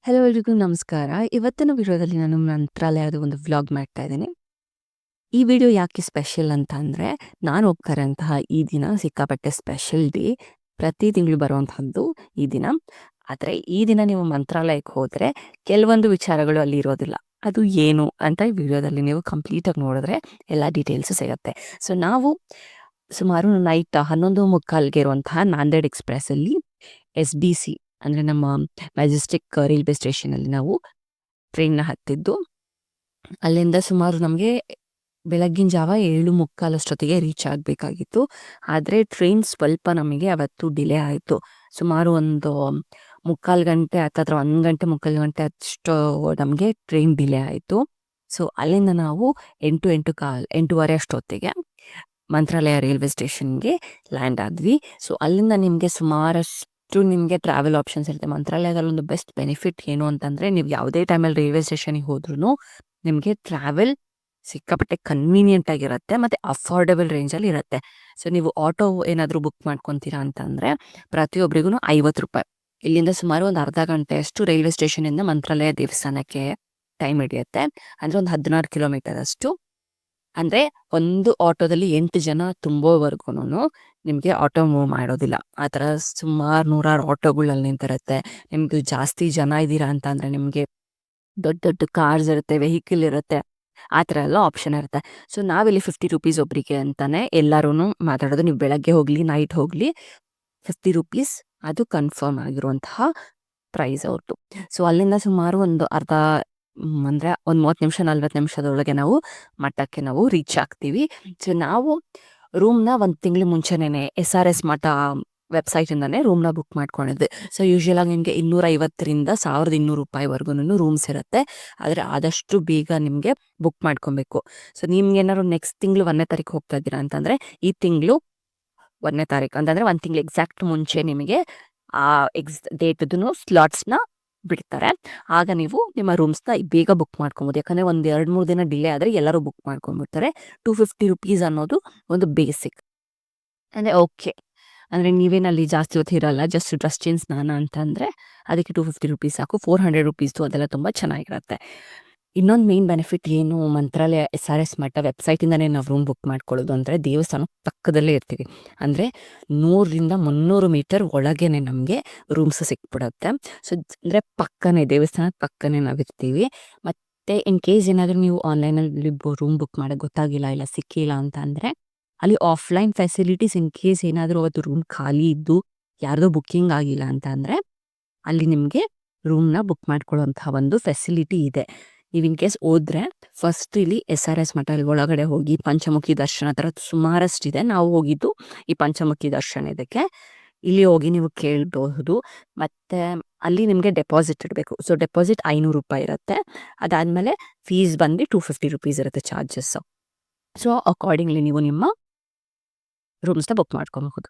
Hello ಎಲ್ರಿಗೂ ನಮಸ್ಕಾರ. ಇವತ್ತಿನ ವಿಡಿಯೋದಲ್ಲಿ ನಾನು ಮಂತ್ರಾಲಯದ ಒಂದು ವ್ಲಾಗ್ ಮಾಡ್ತಾ ಇದ್ದೀನಿ. ಈ ವಿಡಿಯೋ ಯಾಕೆ ಸ್ಪೆಷಲ್ ಅಂತ ಅಂದರೆ, ನಾನು ಹೋಗ್ತಾ ಇರೋಂತಹ ಈ ದಿನ ಸಿಕ್ಕಾಪಟ್ಟೆ ಸ್ಪೆಷಲ್ ಡೇ. ಪ್ರತಿ ತಿಂಗಳು ಬರುವಂತಹದ್ದು ಈ ದಿನ. ಆದರೆ ಈ ದಿನ ನೀವು ಮಂತ್ರಾಲಯಕ್ಕೆ ಹೋದರೆ ಕೆಲವೊಂದು ವಿಚಾರಗಳು ಅಲ್ಲಿ ಇರೋದಿಲ್ಲ. ಅದು ಏನು ಅಂತ ಈ ವಿಡಿಯೋದಲ್ಲಿ ನೀವು ಕಂಪ್ಲೀಟಾಗಿ ನೋಡಿದ್ರೆ ಎಲ್ಲ ಡೀಟೇಲ್ಸು ಸಿಗುತ್ತೆ. ಸೊ ನಾವು ಸುಮಾರು ನೈಟ್ 11:45ಗೆ ಇರುವಂತಹ ನಾಂದೇಡ್ ಎಕ್ಸ್‌ಪ್ರೆಸ್ಸಲ್ಲಿ SBC ಅಂದರೆ ನಮ್ಮ ಮೆಜೆಸ್ಟಿಕ್ ರೈಲ್ವೆ ಸ್ಟೇಷನಲ್ಲಿ ನಾವು ಟ್ರೈನ್ನ ಹತ್ತಿದ್ದು. ಅಲ್ಲಿಂದ ಸುಮಾರು ನಮಗೆ ಬೆಳಗ್ಗಿನ ಜಾವ 7:45 ಅಷ್ಟೊತ್ತಿಗೆ ರೀಚ್ ಆಗಬೇಕಾಗಿತ್ತು. ಆದರೆ ಟ್ರೈನ್ ಸ್ವಲ್ಪ ನಮಗೆ ಅವತ್ತು ಡಿಲೇ ಆಯಿತು. ಸುಮಾರು ಒಂದು 3/4 ಗಂಟೆ ಹತ್ತತ್ರ 1 ಗಂಟೆ 3/4 ಗಂಟೆ ಅಷ್ಟು ನಮಗೆ ಟ್ರೈನ್ ಡಿಲೇ ಆಯಿತು. ಸೊ ಅಲ್ಲಿಂದ ನಾವು 8:15 ಅಷ್ಟೊತ್ತಿಗೆ ಮಂತ್ರಾಲಯ ರೈಲ್ವೆ ಸ್ಟೇಷನ್ಗೆ ಲ್ಯಾಂಡ್ ಆದ್ವಿ. ಸೊ ಅಲ್ಲಿಂದ ನಿಮಗೆ ಸುಮಾರಷ್ಟು ನಿಮಗೆ ಟ್ರಾವೆಲ್ ಆಪ್ಷನ್ಸ್ ಇರುತ್ತೆ. ಮಂತ್ರಾಲಯದಲ್ಲಿ ಒಂದು ಬೆಸ್ಟ್ ಬೆನಿಫಿಟ್ ಏನು ಅಂತಂದರೆ, ನೀವು ಯಾವುದೇ ಟೈಮಲ್ಲಿ ರೈಲ್ವೆ ಸ್ಟೇಷನಿಗೆ ಹೋದ್ರೂ ನಿಮಗೆ ಟ್ರಾವೆಲ್ ಸಿಕ್ಕಾಪಟ್ಟೆ ಕನ್ವೀನಿಯೆಂಟ್ ಆಗಿರುತ್ತೆ ಮತ್ತು ಅಫೋರ್ಡೆಬಲ್ ರೇಂಜಲ್ಲಿ ಇರುತ್ತೆ. ಸೊ ನೀವು ಆಟೋ ಏನಾದರೂ ಬುಕ್ ಮಾಡ್ಕೊತೀರಾ ಅಂತಂದರೆ ಪ್ರತಿಯೊಬ್ಬರಿಗೂ ₹50. ಇಲ್ಲಿಂದ ಸುಮಾರು ಒಂದು ಅರ್ಧ ಗಂಟೆಯಷ್ಟು ರೈಲ್ವೆ ಸ್ಟೇಷನಿಂದ ಮಂತ್ರಾಲಯ ದೇವಸ್ಥಾನಕ್ಕೆ ಟೈಮ್ ಹಿಡಿಯುತ್ತೆ. ಅಂದರೆ ಒಂದು 16 ಕಿಲೋಮೀಟರ್ ಅಷ್ಟು. ಅಂದರೆ ಒಂದು ಆಟೋದಲ್ಲಿ 8 ಜನ ತುಂಬೋವರೆಗೂ ನಿಮಗೆ ಆಟೋ ಮೂವ್ ಮಾಡೋದಿಲ್ಲ. ಆ ಥರ ಸುಮಾರು ನೂರಾರು ಆಟೋಗಳಲ್ಲಿ ನಿಂತಿರುತ್ತೆ. ನಿಮ್ಗೆ ಜಾಸ್ತಿ ಜನ ಇದ್ದೀರಾ ಅಂತ ಅಂದರೆ ನಿಮಗೆ ದೊಡ್ಡ ದೊಡ್ಡ ಕಾರ್ಸ್ ಇರುತ್ತೆ, ವೆಹಿಕಲ್ ಇರುತ್ತೆ, ಆ ಥರ ಎಲ್ಲ ಆಪ್ಷನ್ ಇರುತ್ತೆ. ಸೊ ನಾವಿಲ್ಲಿ ₹50 ಒಬ್ಬರಿಗೆ ಅಂತಲೇ ಎಲ್ಲರೂ ಮಾತಾಡೋದು. ನೀವು ಬೆಳಗ್ಗೆ ಹೋಗಲಿ ನೈಟ್ ಹೋಗಲಿ ₹50 ಅದು ಕನ್ಫರ್ಮ್ ಆಗಿರುವಂತಹ ಪ್ರೈಸ್ ಅವ್ರದ್ದು. ಸೊ ಅಲ್ಲಿಂದ ಸುಮಾರು ಒಂದು ಅಂದರೆ ಒಂದು 30 ನಿಮಿಷ 40 ನಿಮಿಷದೊಳಗೆ ನಾವು ಮಠಕ್ಕೆ ನಾವು ರೀಚ್ ಆಗ್ತೀವಿ. ಸೊ ನಾವು ರೂಮ್ನ ಒಂದು ತಿಂಗಳು ಮುಂಚೆನೇ SRS ಮಠ ವೆಬ್ಸೈಟಿಂದನೇ ರೂಮ್ನ ಬುಕ್ ಮಾಡ್ಕೊಂಡಿದ್ವಿ. ಸೊ ಯೂಶ್ವಲಾಗಿ ನಿಮಗೆ ₹250ರಿಂದ ₹1,200 ರೂಮ್ಸ್ ಇರುತ್ತೆ. ಆದರೆ ಆದಷ್ಟು ಬೇಗ ನಿಮಗೆ ಬುಕ್ ಮಾಡ್ಕೊಬೇಕು. ಸೊ ನಿಮ್ಗೆ ಏನಾದ್ರು ನೆಕ್ಸ್ಟ್ ತಿಂಗಳು 1ನೇ ತಾರೀಕು ಹೋಗ್ತಾ ಇದ್ದೀರಾ ಅಂತಂದರೆ ಈ ತಿಂಗಳು 1ನೇ ತಾರೀಕು ಅಂತಂದರೆ 1 ತಿಂಗಳು ಎಕ್ಸಾಕ್ಟ್ ಮುಂಚೆ ನಿಮಗೆ ಆ ಡೇಟ್ದು ಸ್ಲಾಟ್ಸ್ನ ಬಿಡ್ತಾರೆ. ಆಗ ನೀವು ನಿಮ್ಮ ರೂಮ್ಸ್ನ ಬೇಗ ಬುಕ್ ಮಾಡ್ಕೊಬೋದು. ಯಾಕಂದರೆ ಒಂದು 2-3 ದಿನ ಡಿಲೇ ಆದರೆ ಎಲ್ಲರೂ ಬುಕ್ ಮಾಡ್ಕೊಂಡ್ಬಿಡ್ತಾರೆ. ₹250 ಅನ್ನೋದು ಒಂದು ಬೇಸಿಕ್. ಅಂದರೆ ಓಕೆ, ಅಂದರೆ ನೀವೇನಲ್ಲಿ ಜಾಸ್ತಿ ಹೊತ್ತು ಇರೋಲ್ಲ, ಜಸ್ಟ್ ಡ್ರೆಸ್ ಚೇಂಜ್ ಸ್ನಾನ ಅಂತಂದರೆ ಅದಕ್ಕೆ ₹250 ಸಾಕು. ₹400 ಅದೆಲ್ಲ ತುಂಬ ಚೆನ್ನಾಗಿರುತ್ತೆ. ಇನ್ನೊಂದು ಮೇನ್ ಬೆನಿಫಿಟ್ ಏನು, ಮಂತ್ರಾಲಯ SRS ಮಠ ವೆಬ್ಸೈಟಿಂದನೇ ನಾವು ರೂಮ್ ಬುಕ್ ಮಾಡ್ಕೊಳ್ಳೋದು ಅಂದರೆ ದೇವಸ್ಥಾನ ಪಕ್ಕದಲ್ಲೇ ಇರ್ತೀವಿ. ಅಂದರೆ 100ರಿಂದ 300 ಮೀಟರ್ ಒಳಗೇನೆ ನಮಗೆ ರೂಮ್ಸ್ ಸಿಕ್ಬಿಡುತ್ತೆ. ಸೊ ಅಂದರೆ ಪಕ್ಕನೇ ದೇವಸ್ಥಾನದ ಪಕ್ಕನೇ ನಾವಿರ್ತೀವಿ. ಮತ್ತು ಇನ್ ಕೇಸ್ ಏನಾದರೂ ನೀವು ಆನ್ಲೈನಲ್ಲಿ ರೂಮ್ ಬುಕ್ ಮಾಡೋಕ್ಕೆ ಗೊತ್ತಾಗಿಲ್ಲ, ಇಲ್ಲ ಸಿಕ್ಕಿಲ್ಲ ಅಂತ ಅಂದರೆ ಅಲ್ಲಿ ಆಫ್ಲೈನ್ ಫೆಸಿಲಿಟೀಸ್ ಇನ್ ಕೇಸ್ ಏನಾದರೂ ಅವತ್ತು ರೂಮ್ ಖಾಲಿ ಇದ್ದು ಯಾರ್ದೋ ಬುಕ್ಕಿಂಗ್ ಆಗಿಲ್ಲ ಅಂತ ಅಂದರೆ ಅಲ್ಲಿ ನಿಮಗೆ ರೂಮ್ನ ಬುಕ್ ಮಾಡ್ಕೊಳ್ಳೋಂತಹ ಒಂದು ಫೆಸಿಲಿಟಿ ಇದೆ. ನೀವು ಇನ್ ಕೇಸ್ ಹೋದರೆ ಫಸ್ಟ್ ಇಲ್ಲಿ SRS ಮಠ ಒಳಗಡೆ ಹೋಗಿ ಪಂಚಮುಖಿ ದರ್ಶನ ಥರ ಸುಮಾರಷ್ಟಿದೆ. ನಾವು ಹೋಗಿದ್ದು ಈ ಪಂಚಮುಖಿ ದರ್ಶನ ಇದಕ್ಕೆ. ಇಲ್ಲಿ ಹೋಗಿ ನೀವು ಕೇಳಬಹುದು. ಮತ್ತು ಅಲ್ಲಿ ನಿಮಗೆ ಡೆಪಾಸಿಟ್ ಇಡಬೇಕು. ಸೊ ಡೆಪಾಸಿಟ್ ₹500 ಇರುತ್ತೆ. ಅದಾದಮೇಲೆ ಫೀಸ್ ಬಂದು ₹250 ಇರುತ್ತೆ ಚಾರ್ಜಸ್ಸು. ಸೊ ಅಕಾರ್ಡಿಂಗ್ಲಿ ನೀವು ನಿಮ್ಮ ರೂಮ್ಸ್ನ ಬುಕ್ ಮಾಡ್ಕೊಬಹುದು.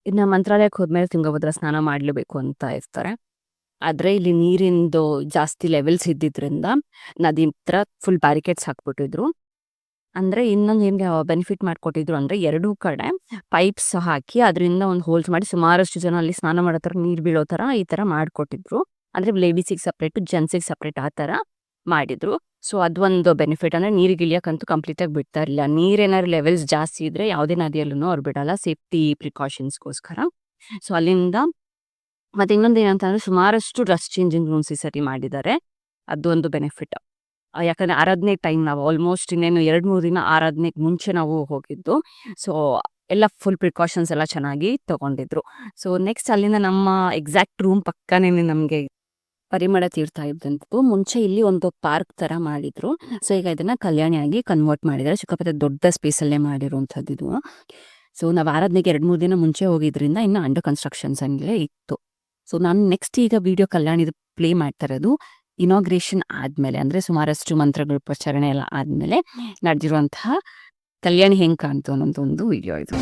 ಇನ್ನು ಮಂತ್ರಾಲಯಕ್ಕೆ ಹೋದ್ಮೇಲೆ ತುಂಗಭದ್ರಾ ಸ್ನಾನ ಮಾಡಲೇಬೇಕು ಅಂತ ಇರ್ತಾರೆ. ಆದರೆ ಇಲ್ಲಿ ನೀರಿಂದು ಜಾಸ್ತಿ ಲೆವೆಲ್ಸ್ ಇದ್ದಿದ್ದರಿಂದ ನದಿ ಹತ್ರ ಫುಲ್ ಬ್ಯಾರಿಕೇಡ್ಸ್ ಹಾಕ್ಬಿಟ್ಟಿದ್ರು. ಅಂದರೆ ಇನ್ನೊಂದು ಏನಿಗೆ ಬೆನಿಫಿಟ್ ಮಾಡಿಕೊಟ್ಟಿದ್ರು ಅಂದರೆ 2 ಕಡೆ ಪೈಪ್ಸ್ ಹಾಕಿ ಅದರಿಂದ ಒಂದು ಹೋಲ್ಸ್ ಮಾಡಿ ಸುಮಾರಷ್ಟು ಜನ ಅಲ್ಲಿ ಸ್ನಾನ ಮಾಡೋ ಥರ ನೀರು ಬೀಳೋ ಥರ ಈ ಥರ ಮಾಡಿಕೊಟ್ಟಿದ್ರು. ಅಂದರೆ ಲೇಡೀಸಿಗೆ ಸಪ್ರೇಟು ಜೆಂಟ್ಸಿಗೆ ಸಪ್ರೇಟ್ ಆ ಥರ ಮಾಡಿದರು. ಸೊ ಅದೊಂದು ಬೆನಿಫಿಟ್. ಅಂದರೆ ನೀರಿಗೆ ಇಳಿಯೋಕ್ಕಂತೂ ಕಂಪ್ಲೀಟಾಗಿ ಬಿಡ್ತಾ ಇರಲಿಲ್ಲ. ನೀರೇನಾದ್ರು ಲೆವೆಲ್ಸ್ ಜಾಸ್ತಿ ಇದ್ದರೆ ಯಾವುದೇ ನದಿಯಲ್ಲೂ ಅವ್ರು ಬಿಡೋಲ್ಲ, ಸೇಫ್ಟಿ ಪ್ರಿಕಾಷನ್ಸ್ಗೋಸ್ಕರ. ಸೊ ಅಲ್ಲಿಂದ ಮತ್ತು ಇನ್ನೊಂದು ಏನಂತಂದರೆ ಸುಮಾರಷ್ಟು ಡ್ರೆಸ್ ಚೇಂಜಿಂಗ್ ರೂಮ್ಸ್ ಈ ಸರಿ ಮಾಡಿದ್ದಾರೆ. ಅದೊಂದು ಬೆನಿಫಿಟ್. ಯಾಕಂದರೆ ಆರಾಧನೆ ಟೈಮ್ ನಾವು ಆಲ್ಮೋಸ್ಟ್ ಇನ್ನೇನು 2-3 ದಿನ ಆರಾಧನೆಗೆ ಮುಂಚೆ ನಾವು ಹೋಗಿದ್ದು. ಸೊ ಎಲ್ಲ ಫುಲ್ ಪ್ರಿಕಾಷನ್ಸ್ ಎಲ್ಲ ಚೆನ್ನಾಗಿ ತೊಗೊಂಡಿದ್ರು. ಸೊ ನೆಕ್ಸ್ಟ್ ಅಲ್ಲಿಂದ ನಮ್ಮ ಎಕ್ಸಾಕ್ಟ್ ರೂಮ್ ಪಕ್ಕನೇ ನಮಗೆ ಪರಿಮಳ ತೀರ್ಥ ಇದ್ದಂಥದ್ದು. ಮುಂಚೆ ಇಲ್ಲಿ ಒಂದು ಪಾರ್ಕ್ ಥರ ಮಾಡಿದರು. ಸೊ ಈಗ ಇದನ್ನು ಕಲ್ಯಾಣಿಯಾಗಿ ಕನ್ವರ್ಟ್ ಮಾಡಿದ್ದಾರೆ. ಸಿಕ್ಕಾಪಟ್ಟೆ ದೊಡ್ಡ ಸ್ಪೇಸಲ್ಲೇ ಮಾಡಿರುವಂಥದ್ದು ಇದು. ಸೊ ನಾವು ಆರಾಧನೆಗೆ 2-3 ದಿನ ಮುಂಚೆ ಹೋಗಿದ್ರಿಂದ ಇನ್ನು ಅಂಡರ್ ಕನ್ಸ್ಟ್ರಕ್ಷನ್ಸ್ ಹಂಗೆ ಇತ್ತು. ಸೊ ನಾನು ನೆಕ್ಸ್ಟ್ ಈಗ ವಿಡಿಯೋ ಕಲ್ಯಾಣಿದು ಪ್ಲೇ ಮಾಡ್ತಾ ಇರೋದು ಇನಾಗ್ರೇಷನ್ ಆದಮೇಲೆ, ಅಂದರೆ ಸುಮಾರಷ್ಟು ಮಂತ್ರಗಳ ಪ್ರಚಾರಣೆ ಎಲ್ಲ ಆದಮೇಲೆ ನಡೆದಿರುವಂತಹ ಕಲ್ಯಾಣಿ ಹೆಂಗೆ ಕಾಣ್ತು ಅನ್ನೋದು ಒಂದು ವಿಡಿಯೋ ಇದು.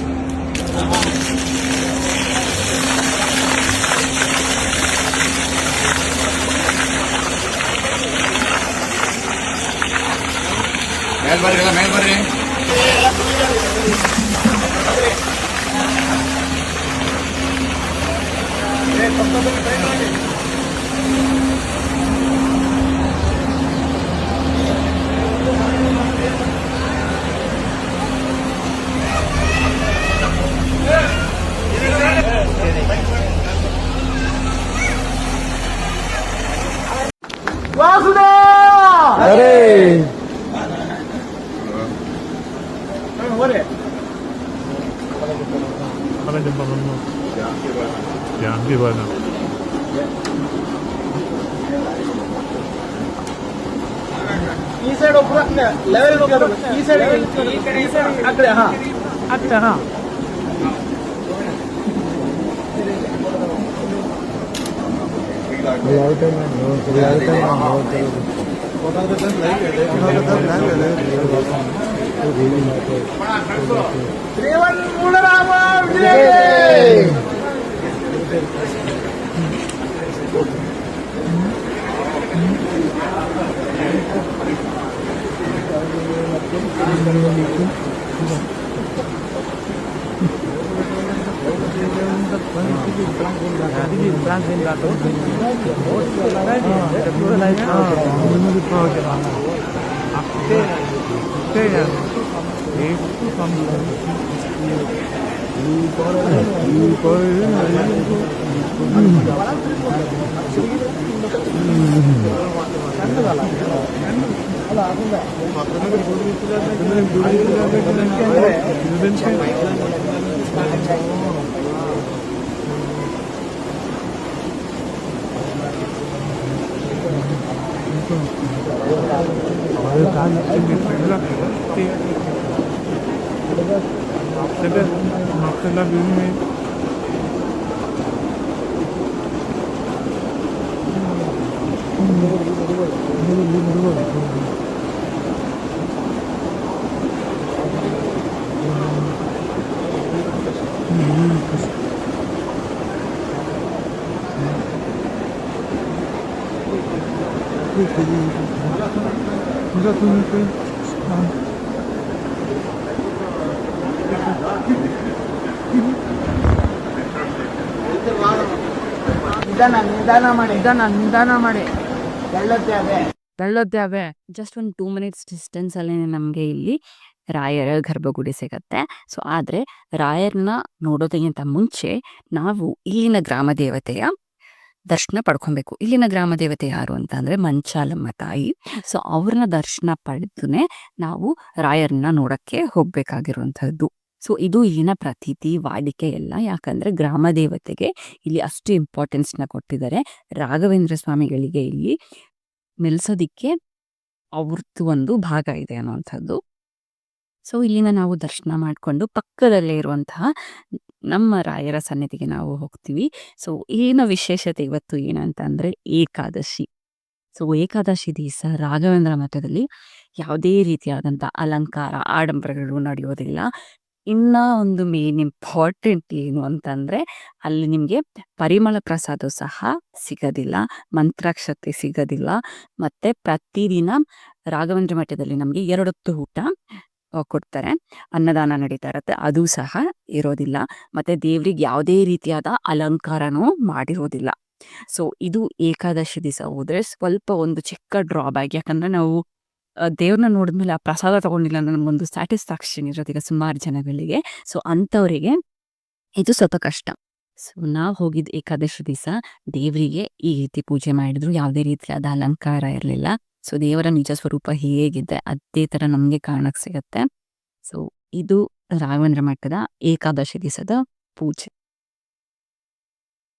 ಈ ಸೈಡ್ ಒಬ್ಬರು ಲೆವೆಲ್ ಈ ಸೈಡ್ ಆ ಕಡೆ ಹಾ ಆಗ್ತಾ ಹಾ ಮೂಢರಾಮ ನಿಧಾನ ಮಾಡಿ ತಳ್ಳತ್ತೆ ಅವೇ. ಜಸ್ಟ್ ಒಂದು 2 ಮಿನಿಟ್ಸ್ ಡಿಸ್ಟೆನ್ಸ್ ಅಲ್ಲಿ ನಮಗೆ ಇಲ್ಲಿ ರಾಯರ ಗರ್ಭಗುಡಿ ಸಿಗತ್ತೆ. ಸೊ ಆದ್ರೆ ರಾಯರ್ನ ನೋಡೋದಕ್ಕಿಂತ ಮುಂಚೆ ನಾವು ಇಲ್ಲಿನ ಗ್ರಾಮ ದೇವತೆಯ ದರ್ಶನ ಪಡ್ಕೊಬೇಕು. ಇಲ್ಲಿನ ಗ್ರಾಮ ದೇವತೆ ಯಾರು ಅಂತ ಅಂದ್ರೆ ಮಂಚಾಲಮ್ಮ ತಾಯಿ. ಸೊ ಅವ್ರನ್ನ ದರ್ಶನ ಪಡೆದುನೆ ನಾವು ರಾಯರ್ನ ನೋಡಕ್ಕೆ ಹೋಗ್ಬೇಕಾಗಿರುವಂತಹದ್ದು. ಸೊ ಇದು ಇಲ್ಲಿನ ಪ್ರತೀತಿ ವಾಡಿಕೆ ಎಲ್ಲ. ಯಾಕಂದ್ರೆ ಗ್ರಾಮ ದೇವತೆಗೆ ಇಲ್ಲಿ ಅಷ್ಟು ಇಂಪಾರ್ಟೆನ್ಸ್ ನ ಕೊಟ್ಟಿದ್ದಾರೆ. ರಾಘವೇಂದ್ರ ಸ್ವಾಮಿಗಳಿಗೆ ಇಲ್ಲಿ ನಿಲ್ಸೋದಿಕ್ಕೆ ಅವ್ರದ್ದು ಒಂದು ಭಾಗ ಇದೆ ಅನ್ನುವಂಥದ್ದು. ಸೊ ಇಲ್ಲಿನ ನಾವು ದರ್ಶನ ಮಾಡಿಕೊಂಡು ಪಕ್ಕದಲ್ಲೇ ಇರುವಂತಹ ನಮ್ಮ ರಾಯರ ಸನ್ನಿಧಿಗೆ ನಾವು ಹೋಗ್ತೀವಿ. ಸೊ ಏನು ವಿಶೇಷತೆ ಇವತ್ತು ಏನಂತ ಅಂದ್ರೆ ಏಕಾದಶಿ. ಸೊ ಏಕಾದಶಿ ದಿವಸ ರಾಘವೇಂದ್ರ ಮಠದಲ್ಲಿ ಯಾವುದೇ ರೀತಿಯಾದಂಥ ಅಲಂಕಾರ ಆಡಂಬರಗಳು ನಡೆಯೋದಿಲ್ಲ. ಇನ್ನ ಒಂದು ಮೇನ್ ಇಂಪಾರ್ಟೆಂಟ್ ಏನು ಅಂತಂದ್ರೆ ಅಲ್ಲಿ ನಿಮ್ಗೆ ಪರಿಮಳ ಪ್ರಸಾದ ಸಹ ಸಿಗೋದಿಲ್ಲ, ಮಂತ್ರಾಕ್ಷತೆ ಸಿಗೋದಿಲ್ಲ. ಮತ್ತೆ ಪ್ರತಿದಿನ ರಾಘವೇಂದ್ರ ಮಠದಲ್ಲಿ ನಮ್ಗೆ 2 ಹೊತ್ತು ಊಟ ಕೊಡ್ತಾರೆ, ಅನ್ನದಾನ ನಡೀತಾ ಇರತ್ತೆ, ಅದು ಸಹ ಇರೋದಿಲ್ಲ. ಮತ್ತೆ ದೇವ್ರಿಗೆ ಯಾವುದೇ ರೀತಿಯಾದ ಅಲಂಕಾರನೂ ಮಾಡಿರೋದಿಲ್ಲ. ಸೊ ಇದು ಏಕಾದಶಿ ದಿವಸ ಹೋದ್ರೆ ಸ್ವಲ್ಪ ಒಂದು ಚಿಕ್ಕ ಡ್ರಾಬ್ಯಾಕ್. ಯಾಕಂದ್ರೆ ನಾವು ದೇವ್ರನ್ನ ನೋಡಿದ್ಮೇಲೆ ಆ ಪ್ರಸಾದ ತಗೊಂಡಿಲ್ಲ ನಮ್ಗೊಂದು ಸ್ಯಾಟಿಸ್ಫ್ಯಾಕ್ಷನ್ ಇರೋದೀಗ ಸುಮಾರು ಜನಗಳಿಗೆ. ಸೊ ಅಂಥವರಿಗೆ ಇದು ಸ್ವಲ್ಪ ಕಷ್ಟ. ಸೊ ನಾವು ಹೋಗಿದ್ದು ಏಕಾದಶಿ ದಿವಸ ದೇವರಿಗೆ ಈ ರೀತಿ ಪೂಜೆ ಮಾಡಿದ್ರು, ಯಾವುದೇ ರೀತಿಯಾದ ಅಲಂಕಾರ ಇರಲಿಲ್ಲ. ಸೊ ದೇವರ ನಿಜ ಸ್ವರೂಪ ಹೇಗಿದೆ ಅದೇ ತರ ನಮ್ಗೆ ಕಾಣಕ್ ಸಿಗತ್ತೆ. ಸೊ ಇದು ರಾಘವೇಂದ್ರ ಮಠದ ಏಕಾದಶಿ ದಿವಸದ ಪೂಜೆ.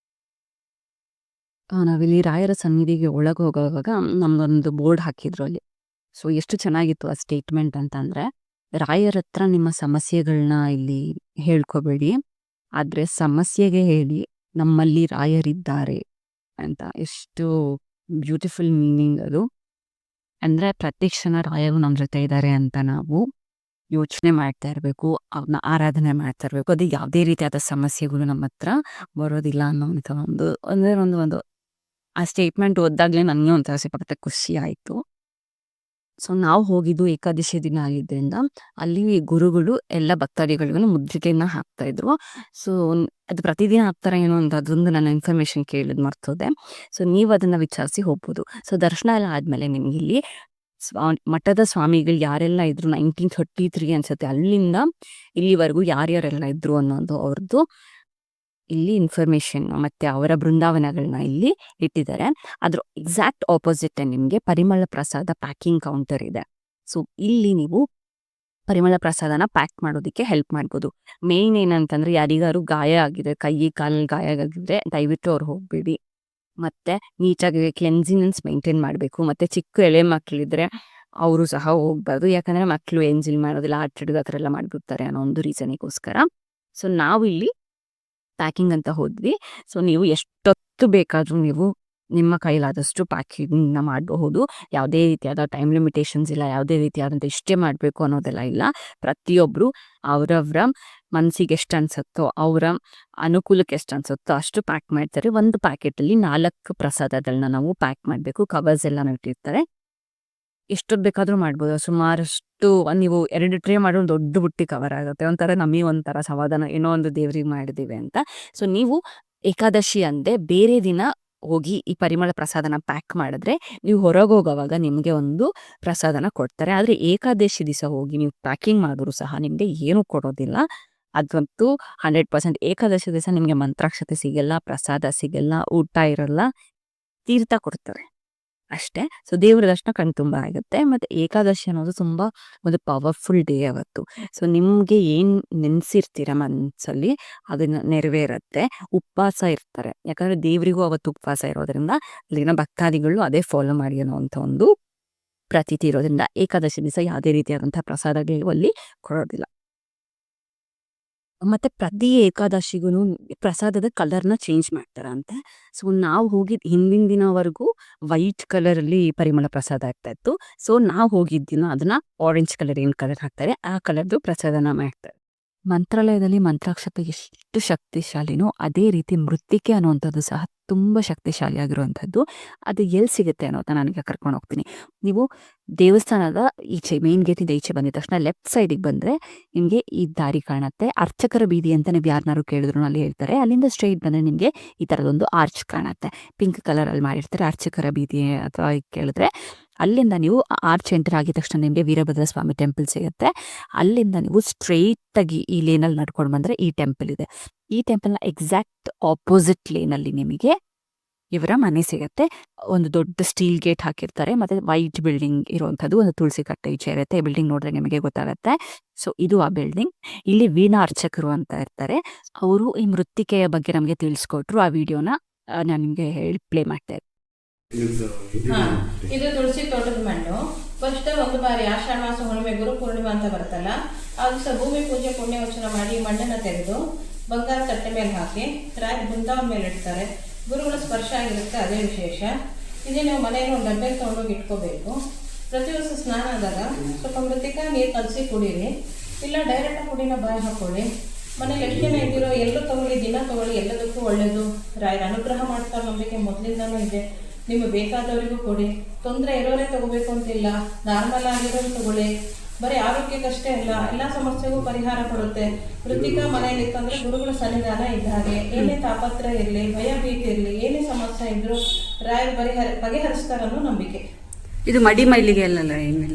ನಾವಿಲ್ಲಿ ರಾಯರ ಸನ್ನಿಧಿಗೆ ಒಳಗೆ ಹೋಗುವಾಗ ನಮ್ದೊಂದು ಬೋರ್ಡ್ ಹಾಕಿದ್ರು ಅಲ್ಲಿ. ಸೊ ಎಷ್ಟು ಚೆನ್ನಾಗಿತ್ತು ಆ ಸ್ಟೇಟ್ಮೆಂಟ್ ಅಂತಂದ್ರೆ, ರಾಯರ ಹತ್ರ ನಿಮ್ಮ ಸಮಸ್ಯೆಗಳನ್ನ ಇಲ್ಲಿ ಹೇಳ್ಕೊಬೇಡಿ, ಆದ್ರೆ ಸಮಸ್ಯೆಗೆ ಹೇಳಿ ನಮ್ಮಲ್ಲಿ ರಾಯರಿದ್ದಾರೆ ಅಂತ. ಎಷ್ಟು ಬ್ಯೂಟಿಫುಲ್ ಮೀನಿಂಗ್ ಅದು. ಅಂದ್ರೆ ಪ್ರತಿಕ್ಷಣ ರಾಯರು ನಮ್ಮ ಜೊತೆ ಇದ್ದಾರೆ ಅಂತ ನಾವು ಯೋಚನೆ ಮಾಡ್ತಾ ಇರಬೇಕು, ಅವ್ರನ್ನ ಆರಾಧನೆ ಮಾಡ್ತಾ ಇರಬೇಕು. ಅದು ಯಾವುದೇ ರೀತಿಯಾದ ಸಮಸ್ಯೆಗಳು ನಮ್ಮ ಹತ್ರ ಬರೋದಿಲ್ಲ ಅನ್ನೋಂಥ ಒಂದು ಆ ಸ್ಟೇಟ್ಮೆಂಟ್ ಓದ್ದಾಗ್ಲೇ ನನಗೆ ಒಂಥರ ಸಿಕ್ಕಾಪಟ್ಟೆ ಖುಷಿ ಆಯಿತು. ಸೊ ನಾವು ಹೋಗಿದ್ದು ಏಕಾದಶಿ ದಿನ ಆಗಿದ್ದರಿಂದ ಅಲ್ಲಿ ಗುರುಗಳು ಎಲ್ಲ ಭಕ್ತಾದಿಗಳಿಗೂ ಮುದ್ರಿಕೆಯನ್ನ ಹಾಕ್ತಾ ಇದ್ರು. ಸೊ ಅದು ಪ್ರತಿದಿನ ಹಾಕ್ತಾರ ಏನೋ ಅಂತ ಅದೊಂದು ನನ್ನ ಇನ್ಫಾರ್ಮೇಶನ್ ಕೇಳಿದ್ ಮರ್ತೋದೆ. ಸೊ ನೀವು ಅದನ್ನ ವಿಚಾರಿಸಿ ಹೋಗ್ಬೋದು. ಸೊ ದರ್ಶನ ಎಲ್ಲ ಆದ್ಮೇಲೆ ನಿಮ್ಗೆ ಇಲ್ಲಿ ಮಠದ ಸ್ವಾಮಿಗಳು ಯಾರೆಲ್ಲ ಇದ್ರು 1933 ಅನ್ಸುತ್ತೆ, ಅಲ್ಲಿಂದ ಇಲ್ಲಿವರೆಗೂ ಯಾರ್ಯಾರೆಲ್ಲ ಇದ್ರು ಅನ್ನೋದು ಅವ್ರದ್ದು ಇಲ್ಲಿ ಇನ್ಫಾರ್ಮೇಶನ್ ಮತ್ತೆ ಅವರ ಬೃಂದಾವನಗಳನ್ನ ಇಲ್ಲಿ ಇಟ್ಟಿದ್ದಾರೆ. ಅದ್ರ ಎಕ್ಸಾಕ್ಟ್ ಆಪೋಸಿಟ್ ನಿಮಗೆ ಪರಿಮಳ ಪ್ರಸಾದ ಪ್ಯಾಕಿಂಗ್ ಕೌಂಟರ್ ಇದೆ. ಸೊ ಇಲ್ಲಿ ನೀವು ಪರಿಮಳ ಪ್ರಸಾದನ ಪ್ಯಾಕ್ ಮಾಡೋದಕ್ಕೆ ಹೆಲ್ಪ್ ಮಾಡ್ಬೋದು. ಮೇನ್ ಏನಂತಂದ್ರೆ ಯಾರಿಗಾರು ಗಾಯ ಆಗಿದೆ, ಕೈ ಕಾಲಲ್ಲಿ ಗಾಯ ಆಗಿದ್ರೆ ದಯವಿಟ್ಟು ಅವ್ರು ಹೋಗ್ಬೇಡಿ. ಮತ್ತೆ ನೀಟಾಗಿ ಕ್ಲೆನ್ಸಿನೆನ್ಸ್ ಮೇಂಟೈನ್ ಮಾಡಬೇಕು. ಮತ್ತೆ ಚಿಕ್ಕ ಎಳೆ ಮಕ್ಕಳಿದ್ರೆ ಅವರು ಸಹ ಹೋಗ್ಬಾರ್ದು, ಯಾಕಂದ್ರೆ ಮಕ್ಕಳು ಎಂಜಿಲ್ ಮಾಡೋದಿಲ್ಲ, ಆಟ ಆ ಥರ ಎಲ್ಲ ಮಾಡ್ಬಿಡ್ತಾರೆ ಅನ್ನೋ ಒಂದು ರೀಸನಿಗೋಸ್ಕರ. ಸೊ ನಾವು ಇಲ್ಲಿ ಪ್ಯಾಕಿಂಗ್ ಅಂತ ಹೋದ್ವಿ. ಸೊ ನೀವು ಎಷ್ಟೊತ್ತು ಬೇಕಾದರೂ ನೀವು ನಿಮ್ಮ ಕೈಲಾದಷ್ಟು ಪ್ಯಾಕಿಂಗ್ನ ಮಾಡಬಹುದು. ಯಾವುದೇ ರೀತಿಯಾದ ಟೈಮ್ ಲಿಮಿಟೇಷನ್ಸ್ ಇಲ್ಲ, ಯಾವುದೇ ರೀತಿಯಾದಂಥ ಇಷ್ಟೇ ಮಾಡಬೇಕು ಅನ್ನೋದೆಲ್ಲ ಇಲ್ಲ. ಪ್ರತಿಯೊಬ್ಬರು ಅವರವರ ಮನಸ್ಸಿಗೆ ಎಷ್ಟು ಅನ್ಸುತ್ತೋ, ಅವರ ಅನುಕೂಲಕ್ಕೆ ಎಷ್ಟು ಅನ್ಸುತ್ತೋ ಅಷ್ಟು ಪ್ಯಾಕ್ ಮಾಡ್ತಾರೆ. ಒಂದು ಪ್ಯಾಕೆಟಲ್ಲಿ 4 ಪ್ರಸಾದಗಳನ್ನ ನಾವು ಪ್ಯಾಕ್ ಮಾಡಬೇಕು. ಕವರ್ಸ್ ಎಲ್ಲ ಇಟ್ಟಿರ್ತಾರೆ, ಎಷ್ಟೊತ್ತು ಬೇಕಾದರೂ ಮಾಡ್ಬೋದು. ಸುಮಾರಷ್ಟು ನೀವು 2 ಟ್ರೇ ಮಾಡೋ ದೊಡ್ಡ ಬುಟ್ಟಿ ಕವರ್ ಆಗುತ್ತೆ. ಒಂಥರ ನಮಗೆ ಒಂಥರ ಸಮಾಧಾನ, ಏನೋ ಒಂದು ದೇವ್ರಿಗೆ ಮಾಡಿದ್ದೀವಿ ಅಂತ. ಸೊ ನೀವು ಏಕಾದಶಿ ಅಂದೆ ಬೇರೆ ದಿನ ಹೋಗಿ ಈ ಪರಿಮಳ ಪ್ರಸಾದನ ಪ್ಯಾಕ್ ಮಾಡಿದ್ರೆ ನೀವು ಹೊರಗೆ ಹೋಗೋವಾಗ ನಿಮಗೆ ಒಂದು ಪ್ರಸಾದನ ಕೊಡ್ತಾರೆ. ಆದರೆ ಏಕಾದಶಿ ದಿವಸ ಹೋಗಿ ನೀವು ಪ್ಯಾಕಿಂಗ್ ಮಾಡಿದ್ರು ಸಹ ನಿಮಗೆ ಏನೂ ಕೊಡೋದಿಲ್ಲ. ಅದಂತೂ 100%. ಏಕಾದಶಿ ದಿವಸ ನಿಮಗೆ ಮಂತ್ರಾಕ್ಷತೆ ಸಿಗಲ್ಲ, ಪ್ರಸಾದ ಸಿಗಲ್ಲ, ಊಟ ಇರಲ್ಲ, ತೀರ್ಥ ಕೊಡ್ತಾರೆ ಅಷ್ಟೇ. ಸೊ ದೇವ್ರ ದರ್ಶನ ಕಣ್ತುಂಬ ಆಗುತ್ತೆ. ಮತ್ತು ಏಕಾದಶಿ ಅನ್ನೋದು ತುಂಬ ಒಂದು ಪವರ್ಫುಲ್ ಡೇ ಅವತ್ತು. ಸೊ ನಿಮಗೆ ಏನು ನೆನೆಸಿರ್ತೀರ ಮನಸ್ಸಲ್ಲಿ ಅದನ್ನು ನೆರವೇರುತ್ತೆ. ಉಪವಾಸ ಇರ್ತಾರೆ, ಯಾಕಂದರೆ ದೇವರಿಗೂ ಅವತ್ತು ಉಪವಾಸ ಇರೋದ್ರಿಂದ ಅಲ್ಲಿನ ಭಕ್ತಾದಿಗಳು ಅದೇ ಫಾಲೋ ಮಾಡಿ ಅನ್ನೋವಂಥ ಒಂದು ಪ್ರತೀತಿ ಇರೋದ್ರಿಂದ ಏಕಾದಶಿ ದಿವಸ ಯಾವುದೇ ರೀತಿಯಾದಂಥ ಪ್ರಸಾದಗಳು ಅಲ್ಲಿ ಕೊಡೋದಿಲ್ಲ. ಮತ್ತು ಪ್ರತಿ ಏಕಾದಶಿಗೂ ಪ್ರಸಾದದ ಕಲರ್ನ ಚೇಂಜ್ ಮಾಡ್ತಾರಂತೆ. ಸೊ ನಾವು ಹೋಗಿದ್ದು ಹಿಂದಿನ ದಿನವರೆಗೂ ವೈಟ್ ಕಲರಲ್ಲಿ ಪರಿಮಳ ಪ್ರಸಾದ ಆಗ್ತಾ ಇತ್ತು. ಸೊ ನಾವು ಹೋಗಿದ್ದಿನ ಅದನ್ನ ಆರೆಂಜ್ ಕಲರ್, ಏನು ಕಲರ್ ಹಾಕ್ತಾರೆ ಆ ಕಲರ್ದು ಪ್ರಸಾದನ ಮಾಡ್ತಾರೆ. ಮಂತ್ರಾಲಯದಲ್ಲಿ ಮಂತ್ರಾಕ್ಷತೆ ಎಷ್ಟು ಶಕ್ತಿಶಾಲಿನೋ ಅದೇ ರೀತಿ ಮೃತ್ತಿಕೆ ಅನ್ನುವಂಥದ್ದು ಸಹ ತುಂಬ ಶಕ್ತಿಶಾಲಿಯಾಗಿರುವಂಥದ್ದು. ಅದು ಎಲ್ಲಿ ಸಿಗುತ್ತೆ ಅನ್ನೋದನ್ನ ನನಗೆ ಕರ್ಕೊಂಡು ಹೋಗ್ತೀನಿ. ನೀವು ದೇವಸ್ಥಾನದ ಈಚೆ ಮೇನ್ ಗೇಟಿಂದ ಈಚೆ ಬಂದಿದ ತಕ್ಷಣ ಲೆಫ್ಟ್ ಸೈಡಿಗೆ ಬಂದರೆ ನಿಮಗೆ ಈ ದಾರಿ ಕಾಣುತ್ತೆ. ಅರ್ಚಕರ ಬೀದಿ ಅಂತ ನೀವು ಯಾರನ್ನಾರು ಕೇಳಿದ್ರು ಅಲ್ಲಿ ಹೇಳ್ತಾರೆ. ಅಲ್ಲಿಂದ ಸ್ಟ್ರೈಟ್ ಬಂದರೆ ನಿಮಗೆ ಈ ಥರದೊಂದು ಆರ್ಚ್ ಕಾಣುತ್ತೆ, ಪಿಂಕ್ ಕಲರಲ್ಲಿ ಮಾಡಿರ್ತಾರೆ. ಅರ್ಚಕರ ಬೀದಿ ಅಥವಾ ಕೇಳಿದ್ರೆ ಅಲ್ಲಿಂದ ನೀವು ಆರ್ಚ್ ಎಂಟರ್ ಆಗಿದ ತಕ್ಷಣ ನಿಮಗೆ ವೀರಭದ್ರ ಸ್ವಾಮಿ ಟೆಂಪಲ್ ಸಿಗುತ್ತೆ. ಅಲ್ಲಿಂದ ನೀವು ಸ್ಟ್ರೈಟಾಗಿ ಈ ಲೇನಲ್ಲಿ ನಡ್ಕೊಂಡು ಬಂದರೆ ಈ ಟೆಂಪಲ್ ಇದೆ. ಈ ಟೆಂಪಲ್ನ ಎಕ್ಸಾಕ್ಟ್ ಆಪೋಸಿಟ್ ಲೇನಲ್ಲಿ ನಿಮಗೆ ಇವರ ಮನೆ ಸಿಗುತ್ತೆ. ಒಂದು ದೊಡ್ಡ ಸ್ಟೀಲ್ ಗೇಟ್ ಹಾಕಿರ್ತಾರೆ, ಮತ್ತು ವೈಟ್ ಬಿಲ್ಡಿಂಗ್ ಇರುವಂಥದ್ದು ಒಂದು ತುಳಸಿ ಕಟ್ಟೆ ಈಚೆ ಇರುತ್ತೆ. ಈ ಬಿಲ್ಡಿಂಗ್ ನೋಡಿದ್ರೆ ನಿಮಗೆ ಗೊತ್ತಾಗುತ್ತೆ. ಸೊ ಇದು ಆ ಬಿಲ್ಡಿಂಗ್. ಇಲ್ಲಿ ವೀಣಾ ಅರ್ಚಕರು ಅಂತ ಇರ್ತಾರೆ, ಅವರು ಈ ಮೃತ್ತಿಕೆಯ ಬಗ್ಗೆ ನಮಗೆ ತಿಳಿಸ್ಕೊಟ್ರು. ಆ ವಿಡಿಯೋನ ನಾನು ನಿಮಗೆ ಹೇಳಿ ಪ್ಲೇ ಮಾಡ್ತಾ ಇದ್ದೆ. ಇದು ತುಳಸಿ ತೋಟದ ಮಣ್ಣು. ಫಸ್ಟ್ ಒಂದು ಬಾರಿ ಆಷಾಢ ಮಾಸ ಹುಣ್ಣಿಮೆ ಗುರು ಪೂರ್ಣಿಮಾ ಅಂತ ಬರುತ್ತಲ್ಲ, ಆ ದಿವಸ ಭೂಮಿ ಪೂಜೆ ಪುಣ್ಯವಚನ ಮಾಡಿ ಮಣ್ಣನ್ನ ತೆಗೆದು ಬಂಗಾರ ತಟ್ಟೆ ಮೇಲೆ ಹಾಕಿ ರಾತ್ರಿ ಬೃಂದಾವನ ಮೇಲೆ ಇಡ್ತಾರೆ. ಗುರುಗಳ ಸ್ಪರ್ಶ ಆಗಿರುತ್ತೆ, ಅದೇ ವಿಶೇಷ. ಇದೇ ನೀವು ಮನೆಯಲ್ಲಿ ಒಂದು ಡಬ್ಬೆ ತೊಗೊಂಡೋಗಿ ಇಟ್ಕೋಬೇಕು. ಪ್ರತಿ ವರ್ಷ ಸ್ನಾನ ಆದಾಗ ಸ್ವಲ್ಪ ಮೃತ್ತಿಕ ನೀರು ಕಲಸಿ ಕುಡೀರಿ, ಇಲ್ಲ ಡೈರೆಕ್ಟ್ ಕುಡಿನ ಬಾಯಿ ಹಾಕೊಳ್ಳಿ. ಮನೇಲಿ ಎಷ್ಟು ಜನ ಇದ್ದೀರೋ ಎಲ್ಲರೂ ತಗೊಳ್ಳಿ, ದಿನ ತಗೊಳ್ಳಿ, ಎಲ್ಲದಕ್ಕೂ ಒಳ್ಳೇದು. ರಾಯರ ಅನುಗ್ರಹ ಮಾಡ್ತಾರೆ ನಂಬಿಕೆ ಮೊದಲಿಂದನೂ ಇದೆ. ನಿಮಗೆ ಬೇಕಾದವರಿಗೂ ಕೊಡಿ, ತೊಂದರೆ ಇರೋರೇ ತಗೋಬೇಕು ಅಂತಿಲ್ಲ, ನಾರ್ಮಲ್ ಆಗಿರೋರು ತಗೊಳ್ಳಿ. ಬರೀ ಆರೋಗ್ಯಕ್ಕಷ್ಟೇ ಅಲ್ಲ, ಎಲ್ಲ ಸಮಸ್ಯೆಗೂ ಪರಿಹಾರ ಕೊಡುತ್ತೆ. ಮೃತ್ತಿಕಾ ಮನೆಯಲ್ಲಿ ಇತ್ತಂದ್ರೆ ಗುರುಗಳ ಸನ್ನಿಧಾನ ಇದ್ದ ಹಾಗೆ. ಏನೇ ತಾಪತ್ರ ಇರಲಿ, ಭಯ ಭೀತಿ ಇರಲಿ, ಏನೇ ಸಮಸ್ಯೆ ಇದ್ರು ರಾಯರು ಬಗೆಹರಿಸ್ತಾರನ್ನೋ ನಂಬಿಕೆ. ಇದು ಮಡಿ ಮೈಲಿಗೆ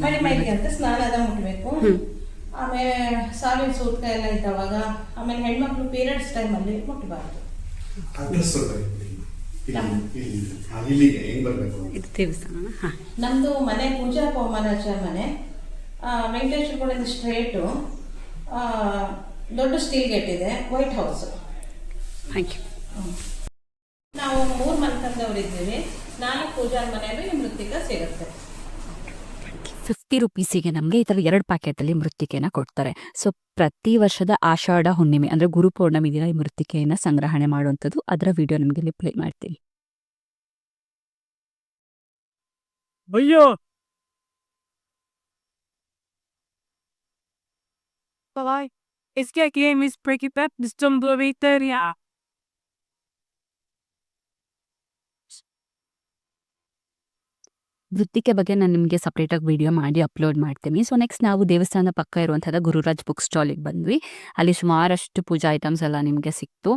ಮಡಿ ಮೈಲಿಗೆ ಅಂತ ಸ್ನಾನದ ಮುಟ್ಬೇಕು. ಆಮೇಲೆ ಸಾವಿನ ಸೂತ್ಕ ಎಲ್ಲ ಇದ್ದವಾಗ, ಆಮೇಲೆ ಹೆಣ್ಮಕ್ಳು ಪೀರಿಯಡ್ಸ್ ಟೈಮಲ್ಲಿ ಮುಟ್ಟಬಾರ್ದು. ನಮ್ದು ಮನೆ ಪೂಜಾ ಪವಮಾನಾಚಾರ್ಯ ಮನೆ, ವೆಂಕಟೇಶ್ವರಗಳಿಂದ ಸ್ಟ್ರೇಟು, ದೊಡ್ಡ ಸ್ಟೀಲ್ ಗೇಟ್ ಇದೆ, ವೈಟ್ ಹೌಸ್. ನಾವು 3 ಮನೆತನದವ್ರು ಇದ್ದೀವಿ. 4 ಪೂಜಾ ಮನೆಯಲ್ಲಿ ಮೃತ್ತಿಕ ಸಿಗುತ್ತೆ. 50 ರೂಪೀಸಿಗೆ ನಮಗೆ ಈ ಥರ 2 ಪ್ಯಾಕೆಟಲ್ಲಿ ಮೃತ್ತಿಕೆನ ಕೊಡ್ತಾರೆ. ಸೊ ಪ್ರತಿ ವರ್ಷದ ಆಷಾಢ ಹುಣ್ಣಿಮೆ ಅಂದರೆ ಗುರು ಪೌರ್ಣಮಿ ದಿನ ಈ ಮೃತ್ತಿಕೆಯನ್ನು ಸಂಗ್ರಹಣೆ ಮಾಡುವಂಥದ್ದು. ಅದರ ವಿಡಿಯೋ ನಿಮಗೆ ಇಲ್ಲಿ ಪ್ಲೇ ಮಾಡ್ತೀನಿ. ಅಯ್ಯೋ Est-ce qu'il y a quelqu'un qui se préoccupe de ce que ವೃತ್ತಿಕೆ ಬಗ್ಗೆ ನಾನು ನಿಮಗೆ ಸಪ್ರೇಟಾಗಿ ವಿಡಿಯೋ ಮಾಡಿ ಅಪ್ಲೋಡ್ ಮಾಡ್ತೀನಿ. ಸೊ ನೆಕ್ಸ್ಟ್ ನಾವು ದೇವಸ್ಥಾನದ ಪಕ್ಕ ಇರುವಂಥದ್ದು ಗುರುರಾಜ್ ಬುಕ್ ಸ್ಟಾಲಿಗೆ ಬಂದ್ವಿ. ಅಲ್ಲಿ ಸುಮಾರಷ್ಟು ಪೂಜಾ ಐಟಮ್ಸ್ ಎಲ್ಲ ನಿಮಗೆ ಸಿಕ್ತು.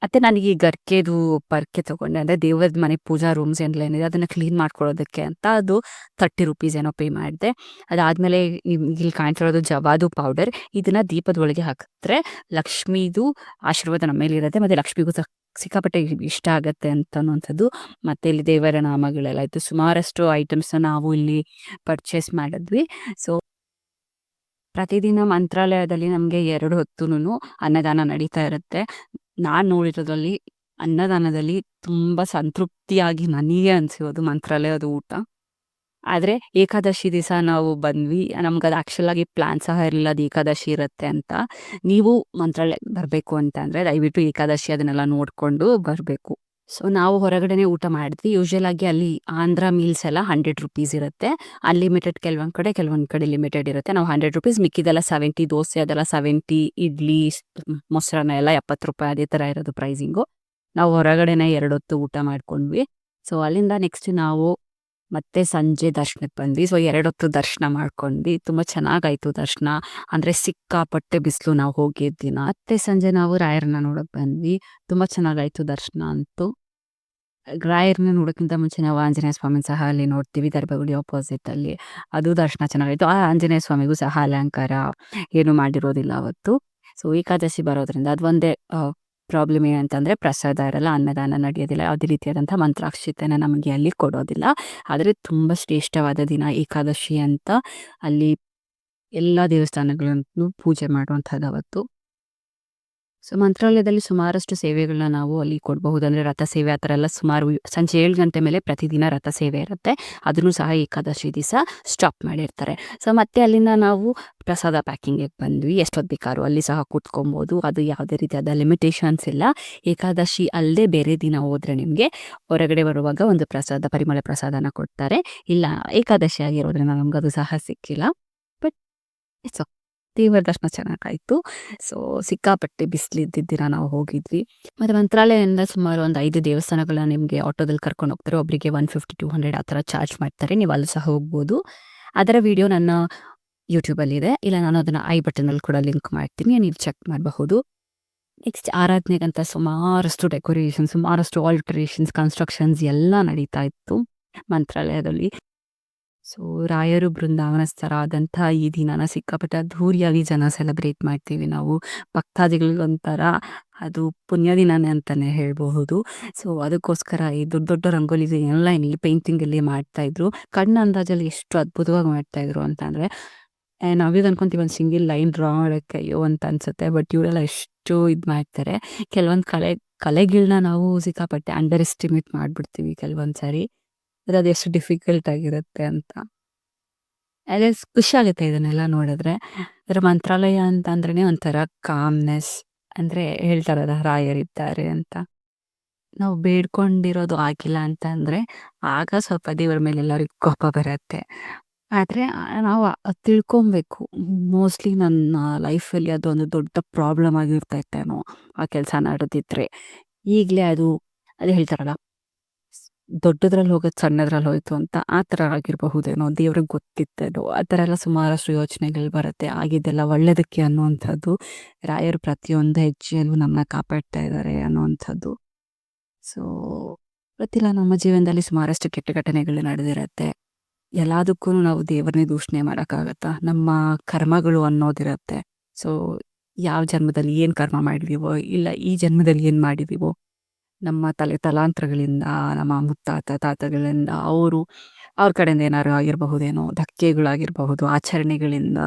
ಮತ್ತೆ ನನಗೆ ಈ ಗರ್ಕೆದು ಪರ್ಕೆ ತಗೊಂಡೆ, ಅಂದರೆ ದೇವ್ರದ ಮನೆ ಪೂಜಾ ರೂಮ್ಸ್ ಏನಿದೆ ಅದನ್ನು ಕ್ಲೀನ್ ಮಾಡ್ಕೊಳ್ಳೋದಕ್ಕೆ ಅಂತ. ಅದು 30 ರುಪೀಸ್ ಏನೋ ಪೇ ಮಾಡಿದೆ. ಅದಾದಮೇಲೆ ಇಲ್ಲಿ ಕಾಣ್ತಿರೋದು ಜವಾದು ಪೌಡರ್. ಇದನ್ನು ದೀಪದ ಒಳಗೆ ಹಾಕಿದ್ರೆ ಲಕ್ಷ್ಮೀದು ಆಶೀರ್ವಾದ ನಮ್ಮ ಮೇಲೆ ಇರುತ್ತೆ, ಮತ್ತು ಲಕ್ಷ್ಮಿಗೂ ಸಿಕ್ಕಾಪಟ್ಟೆ ಇಷ್ಟ ಆಗುತ್ತೆ ಅಂತ ಅನ್ನೋಂಥದ್ದು. ಮತ್ತು ಇಲ್ಲಿ ದೇವರ ನಾಮಗಳೆಲ್ಲ ಇತ್ತು. ಸುಮಾರಷ್ಟು ಐಟಮ್ಸ್ನ ನಾವು ಇಲ್ಲಿ ಪರ್ಚೇಸ್ ಮಾಡಿದ್ವಿ. ಸೊ ಪ್ರತಿದಿನ ಮಂತ್ರಾಲಯದಲ್ಲಿ ನಮಗೆ 2 ಹೊತ್ತುನು ಅನ್ನದಾನ ನಡೀತಾ ಇರುತ್ತೆ. ನಾನು ನೋಡಿರೋದ್ರಲ್ಲಿ ಅನ್ನದಾನದಲ್ಲಿ ತುಂಬ ಸಂತೃಪ್ತಿಯಾಗಿ ನನಗೆ ಅನಿಸಿರೋದು ಮಂತ್ರಾಲಯದ ಊಟ. ಆದರೆ ಏಕಾದಶಿ ದಿವಸ ನಾವು ಬಂದ್ವಿ, ನಮ್ಗದು ಆ್ಯಕ್ಚುಲಾಗಿ ಪ್ಲ್ಯಾನ್ ಸಹ ಇರಲಿಲ್ಲ ಅದು ಏಕಾದಶಿ ಇರುತ್ತೆ ಅಂತ. ನೀವು ಮಂತ್ರಾಲಯಕ್ಕೆ ಬರಬೇಕು ಅಂತಂದರೆ ದಯವಿಟ್ಟು ಏಕಾದಶಿ ಅದನ್ನೆಲ್ಲ ನೋಡಿಕೊಂಡು ಬರಬೇಕು. ಸೊ ನಾವು ಹೊರಗಡೆನೇ ಊಟ ಮಾಡಿದ್ವಿ. ಯೂಶ್ವಲಾಗಿ ಅಲ್ಲಿ ಆಂಧ್ರ ಮೀಲ್ಸ್ ಎಲ್ಲ 100 ರುಪೀಸ್ ಇರುತ್ತೆ. ಅನ್ಲಿಮಿಟೆಡ್ ಕೆಲವೊಂದು ಕಡೆ ಲಿಮಿಟೆಡ್ ಇರುತ್ತೆ. ನಾವು 100 ರುಪೀಸ್, ಮಿಕ್ಕಿದೆಲ್ಲ 70, ದೋಸೆ ಅದೆಲ್ಲ 70, ಇಡ್ಲಿ ಮೊಸರನ್ನ ಎಲ್ಲ 70 ರೂಪಾಯಿ, ಅದೇ ಥರ ಇರೋದು ಪ್ರೈಸಿಂಗು. ನಾವು ಹೊರಗಡೆನೇ 2 ಹೊತ್ತು ಊಟ ಮಾಡ್ಕೊಂಡ್ವಿ. ಸೊ ಅಲ್ಲಿಂದ ನೆಕ್ಸ್ಟ್ ನಾವು ಮತ್ತೆ ಸಂಜೆ ದರ್ಶನಕ್ಕೆ ಬಂದ್ವಿ. ಸೊ 2 ಹೊತ್ತು ದರ್ಶನ ಮಾಡ್ಕೊಂಡ್ವಿ. ತುಂಬ ಚೆನ್ನಾಗಾಯಿತು ದರ್ಶನ. ಅಂದರೆ ಸಿಕ್ಕಾಪಟ್ಟೆ ಬಿಸಿಲು ನಾವು ಹೋಗಿದ್ದ ದಿನ. ಮತ್ತೆ ಸಂಜೆ ನಾವು ರಾಯರನ್ನ ನೋಡೋಕೆ ಬಂದ್ವಿ. ತುಂಬ ಚೆನ್ನಾಗಾಯಿತು ದರ್ಶನ ಅಂತೂ. ರಾಯರನ್ನ ನೋಡೋಕ್ಕಿಂತ ಮುಂಚೆ ನಾವು ಆಂಜನೇಯ ಸ್ವಾಮಿನ ಸಹ ಅಲ್ಲಿ ನೋಡ್ತೀವಿ, ಗರ್ಭಗುಡಿ ಆಪೋಸಿಟಲ್ಲಿ. ಅದು ದರ್ಶನ ಚೆನ್ನಾಗಾಯಿತು. ಆ ಆಂಜನೇಯ ಸ್ವಾಮಿಗೂ ಸಹ ಅಲಂಕಾರ ಏನು ಮಾಡಿರೋದಿಲ್ಲ ಅವತ್ತು. ಸೊ ಏಕಾದಶಿ ಬರೋದ್ರಿಂದ ಅದು ಒಂದೇ ಪ್ರಾಬ್ಲಮ್ ಏನಂತಂದರೆ ಪ್ರಸಾದ ಇರಲ್ಲ, ಅನ್ನದಾನ ನಡೆಯೋದಿಲ್ಲ, ಯಾವುದೇ ರೀತಿಯಾದಂಥ ಮಂತ್ರಾಕ್ಷತೆನ ನಮಗೆ ಅಲ್ಲಿ ಕೊಡೋದಿಲ್ಲ. ಆದರೆ ತುಂಬ ಶ್ರೇಷ್ಠವಾದ ದಿನ ಏಕಾದಶಿ ಅಂತ. ಅಲ್ಲಿ ಎಲ್ಲ ದೇವಸ್ಥಾನಗಳನ್ನು ಪೂಜೆ ಮಾಡುವಂಥದ್ದು ಅವತ್ತು. ಸೊ ಮಂತ್ರಾಲಯದಲ್ಲಿ ಸುಮಾರಷ್ಟು ಸೇವೆಗಳನ್ನ ನಾವು ಅಲ್ಲಿ ಕೊಡಬಹುದು. ಅಂದರೆ ರಥ ಸೇವೆ ಆ ಥರ ಎಲ್ಲ ಸುಮಾರು ಸಂಜೆ 7 ಗಂಟೆ ಮೇಲೆ ಪ್ರತಿದಿನ ರಥ ಸೇವೆ ಇರುತ್ತೆ. ಅದನ್ನು ಸಹ ಏಕಾದಶಿ ದಿವಸ ಸ್ಟಾಪ್ ಮಾಡಿರ್ತಾರೆ. ಸೊ ಮತ್ತೆ ಅಲ್ಲಿಂದ ನಾವು ಪ್ರಸಾದ ಪ್ಯಾಕಿಂಗಿಗೆ ಬಂದ್ವಿ. ಎಷ್ಟೊತ್ತು ಬೇಕಾದ್ರೂ ಅಲ್ಲಿ ಸಹ ಕೂತ್ಕೊಬೋದು, ಅದು ಯಾವುದೇ ರೀತಿಯಾದ ಲಿಮಿಟೇಷನ್ಸ್ ಇಲ್ಲ. ಏಕಾದಶಿ ಅಲ್ಲದೆ ಬೇರೆ ದಿನ ಹೋದರೆ ನಿಮಗೆ ಹೊರಗಡೆ ಬರುವಾಗ ಒಂದು ಪರಿಮಳ ಪ್ರಸಾದನ ಕೊಡ್ತಾರೆ. ಇಲ್ಲ ಏಕಾದಶಿ ಆಗಿರೋದ್ರಿಂದ ನಮ್ಗೆ ಅದು ಸಹ ಸಿಕ್ಕಿಲ್ಲ. ಬಟ್ ಇಟ್ಸ್ ದೇವರ ದರ್ಶನ ಚೆನ್ನಾಗಾಯಿತು. ಸೊ ಸಿಕ್ಕಾಪಟ್ಟೆ ಬಿಸಿಲಿದ್ದಿದ್ದಿರ ನಾವು ಹೋಗಿದ್ವಿ. ಮತ್ತು ಮಂತ್ರಾಲಯದಿಂದ ಸುಮಾರು ಒಂದು 5 ದೇವಸ್ಥಾನಗಳನ್ನ ನಿಮಗೆ ಆಟೋದಲ್ಲಿ ಕರ್ಕೊಂಡು ಹೋಗ್ತಾರೆ. ಒಬ್ಬರಿಗೆ 150-200 ಆ ಥರ ಚಾರ್ಜ್ ಮಾಡ್ತಾರೆ. ನೀವು ಅಲ್ಲಿ ಸಹ ಹೋಗ್ಬೋದು. ಅದರ ವಿಡಿಯೋ ನನ್ನ ಯೂಟ್ಯೂಬಲ್ಲಿದೆ, ಇಲ್ಲ ನಾನು ಅದನ್ನು ಐ ಬಟನಲ್ಲಿ ಕೂಡ ಲಿಂಕ್ ಮಾಡ್ತೀನಿ, ನೀವು ಚೆಕ್ ಮಾಡಬಹುದು. ನೆಕ್ಸ್ಟ್ ಆರಾಧನೆಗಂತ ಸುಮಾರಷ್ಟು ಡೆಕೋರೇಷನ್, ಸುಮಾರಷ್ಟು ಆಲ್ಟ್ರೇಷನ್ಸ್, ಕನ್ಸ್ಟ್ರಕ್ಷನ್ಸ್ ಎಲ್ಲ ನಡೀತಾ ಇತ್ತು ಮಂತ್ರಾಲಯದಲ್ಲಿ. ಸೊ ರಾಯರು ಬೃಂದಾವನಸ್ಥರಾದಂಥ ಈ ದಿನನ ಸಿಕ್ಕಾಪಟ್ಟೆ ಅದ್ಧೂರಿಯಾಗಿ ಜನ ಸೆಲೆಬ್ರೇಟ್ ಮಾಡ್ತೀವಿ ನಾವು. ಭಕ್ತಾದಿಗಳಿಗೊಂಥರ ಅದು ಪುಣ್ಯ ದಿನನೇ ಅಂತಲೇ ಹೇಳ್ಬಹುದು. ಸೊ ಅದಕ್ಕೋಸ್ಕರ ಈ ದೊಡ್ಡ ದೊಡ್ಡ ರಂಗೋಲಿ ಎಲ್ಲ ಇಲ್ಲಿ ಪೇಂಟಿಂಗಲ್ಲಿ ಮಾಡ್ತಾಯಿದ್ರು. ಕಣ್ಣು ಅಂದಾಜಲ್ಲಿ ಎಷ್ಟು ಅದ್ಭುತವಾಗಿ ಮಾಡ್ತಾಯಿದ್ರು ಅಂತಂದರೆ ನಾವೀಗ ಅನ್ಕೊಂತೀವಿ ಒಂದು ಸಿಂಗಲ್ ಲೈನ್ ಡ್ರಾ ಮಾಡೋಕ್ಕೆ ಅಯ್ಯೋ ಅಂತ ಅನಿಸುತ್ತೆ. ಬಟ್ ಇವರೆಲ್ಲ ಎಷ್ಟು ಇದು ಮಾಡ್ತಾರೆ. ಕೆಲವೊಂದು ಕಲೆಗಳನ್ನ ನಾವು ಸಿಕ್ಕಾಪಟ್ಟೆ ಅಂಡರ್ ಎಸ್ಟಿಮೇಟ್ ಮಾಡಿಬಿಡ್ತೀವಿ ಕೆಲವೊಂದು ಸಾರಿ. ಅದು ಎಷ್ಟು ಡಿಫಿಕಲ್ಟ್ ಆಗಿರುತ್ತೆ ಅಂತ. ಅದೇ ಖುಷಿ ಆಗುತ್ತೆ ಇದನ್ನೆಲ್ಲ ನೋಡಿದ್ರೆ. ಅದರ ಮಂತ್ರಾಲಯ ಅಂತಂದ್ರೇ ಒಂಥರ ಕಾಮ್ನೆಸ್. ಅಂದರೆ ಹೇಳ್ತಾರಲ್ಲ ರಾಯರಿದ್ದಾರೆ ಅಂತ. ನಾವು ಬೇಡ್ಕೊಂಡಿರೋದು ಆಗಿಲ್ಲ ಅಂತಂದರೆ ಆಗ ಸ್ವಲ್ಪ ದೇವರ ಮೇಲೆ ಎಲ್ಲರಿಗೂ ಕೋಪ ಬರುತ್ತೆ. ಆದರೆ ನಾವು ತಿಳ್ಕೊಬೇಕು. ಮೋಸ್ಟ್ಲಿ ನನ್ನ ಲೈಫಲ್ಲಿ ಅದೊಂದು ದೊಡ್ಡ ಪ್ರಾಬ್ಲಮ್ ಆಗಿರ್ತೈತೇನೋ ಆ ಕೆಲಸ ನಡೆದಿದ್ರೆ. ಈಗಲೇ ಅದು ಹೇಳ್ತಾರಲ್ಲ, ದೊಡ್ಡದ್ರಲ್ಲಿ ಹೋಗೋದು ಸಣ್ಣದ್ರಲ್ಲಿ ಹೋಯ್ತು ಅಂತ, ಆ ಥರ ಆಗಿರಬಹುದೇನೋ, ದೇವ್ರಿಗೆ ಗೊತ್ತಿತ್ತೇನೋ, ಆ ಥರ ಎಲ್ಲ ಸುಮಾರಷ್ಟು ಯೋಚನೆಗಳು ಬರುತ್ತೆ. ಆಗಿದ್ದೆಲ್ಲ ಒಳ್ಳೆಯದಕ್ಕೆ ಅನ್ನುವಂಥದ್ದು. ರಾಯರು ಪ್ರತಿಯೊಂದು ಹೆಜ್ಜೆಯಲ್ಲೂ ನಮ್ಮನ್ನ ಕಾಪಾಡ್ತಾ ಇದ್ದಾರೆ ಅನ್ನುವಂಥದ್ದು. ಸೊ ಗೊತ್ತಿಲ್ಲ, ನಮ್ಮ ಜೀವನದಲ್ಲಿ ಸುಮಾರಷ್ಟು ಕೆಟ್ಟ ಘಟನೆಗಳು ನಡೆದಿರುತ್ತೆ. ಎಲ್ಲದಕ್ಕೂ ನಾವು ದೇವರನ್ನೇ ದೂಷಣೆ ಮಾಡೋಕ್ಕಾಗತ್ತಾ? ನಮ್ಮ ಕರ್ಮಗಳು ಅನ್ನೋದಿರುತ್ತೆ. ಸೊ ಯಾವ ಜನ್ಮದಲ್ಲಿ ಏನು ಕರ್ಮ ಮಾಡಿದೀವೋ, ಇಲ್ಲ ಈ ಜನ್ಮದಲ್ಲಿ ಏನು ಮಾಡಿದೀವೋ, ನಮ್ಮ ತಲಾಂತರಗಳಿಂದ, ನಮ್ಮ ಮುತ್ತಾತ ತಾತಗಳಿಂದ ಅವ್ರ ಕಡೆಯಿಂದ ಏನಾದ್ರು ಆಗಿರಬಹುದೇನೋ, ಧಕ್ಕೆಗಳಾಗಿರಬಹುದು, ಆಚರಣೆಗಳಿಂದ